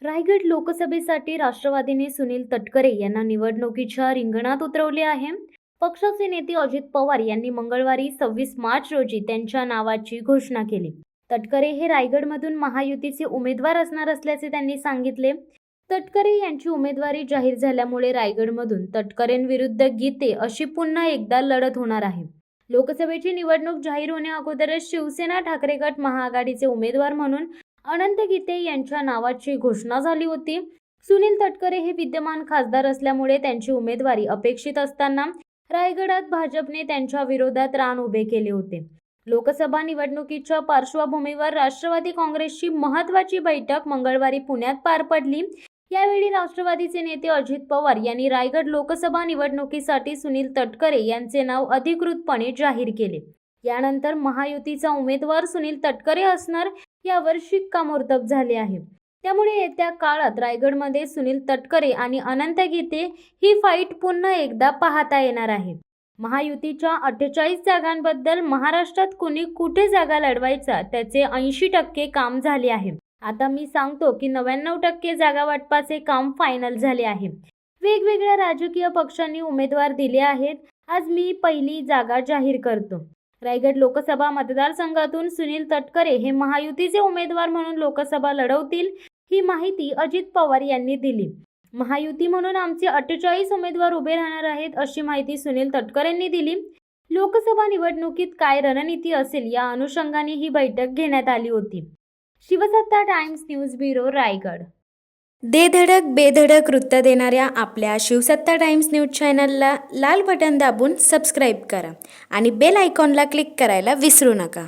रायगड लोकसभेसाठी राष्ट्रवादीने सुनील तटकरे यांना निवडणुकीच्या रिंगणात उतरवले आहे. पक्षाचे नेते अजित पवार यांनी मंगळवारी 26 मार्च रोजी त्यांच्या नावाची घोषणा केली. तटकरे हे रायगडमधून महायुतीचे उमेदवार असणार असल्याचे त्यांनी सांगितले. तटकरे यांची उमेदवारी जाहीर झाल्यामुळे रायगडमधून तटकरेंविरुद्ध गीते अशी पुन्हा एकदा लढत होणार आहे. लोकसभेची निवडणूक जाहीर होण्याअगोदरच शिवसेना ठाकरे गट महाआघाडीचे उमेदवार म्हणून अनंत गीते यांच्या नावाची घोषणा झाली होती. सुनील तटकरे हे विद्यमान खासदार असल्यामुळे त्यांची उमेदवारी अपेक्षित असताना रायगडात भाजपने त्यांच्या विरोधात रान उभे केले होते. लोकसभा निवडणुकीच्या पार्श्वभूमीवर राष्ट्रवादी काँग्रेसची महत्त्वाची बैठक मंगळवारी पुण्यात पार पडली. यावेळी राष्ट्रवादीचे नेते अजित पवार यांनी रायगड लोकसभा निवडणुकीसाठी सुनील तटकरे यांचे नाव अधिकृतपणे जाहीर केले. यानंतर महायुतीचा उमेदवार सुनील तटकरे असणार यावर शिक्कामोर्तब झाले आहे. त्यामुळे येत्या काळात रायगडमध्ये सुनील तटकरे आणि अनंत गीते ही फाईट पुन्हा एकदा पाहता येणार आहे. महायुतीच्या 48 जागांबद्दल महाराष्ट्रात कुणी कुठे जागा लढवायचा त्याचे 80% काम झाले आहे. आता मी सांगतो की 99% जागा वाटपाचे काम फायनल झाले आहे. वेगवेगळ्या राजकीय पक्षांनी उमेदवार दिले आहेत. आज मी पहिली जागा जाहीर करतो. रायगड लोकसभा मतदारसंघातून सुनील तटकरे हे महायुतीचे उमेदवार म्हणून लोकसभा लढवतील, ही माहिती अजित पवार यांनी दिली. महायुती म्हणून आमचे 48 उमेदवार उभे राहणार आहेत अशी माहिती सुनील तटकरेंनी दिली. लोकसभा निवडणुकीत काय रणनीती असेल या अनुषंगाने ही बैठक घेण्यात आली होती. शिवसत्ता टाइम्स न्यूज ब्युरो, रायगड. दे धडक बेधडक वृत्त देणाऱ्या आपल्या शिवसत्ता टाइम्स न्यूज चॅनलला लाल बटन दाबून सबस्क्राईब करा आणि बेल आयकॉनला क्लिक करायला विसरू नका.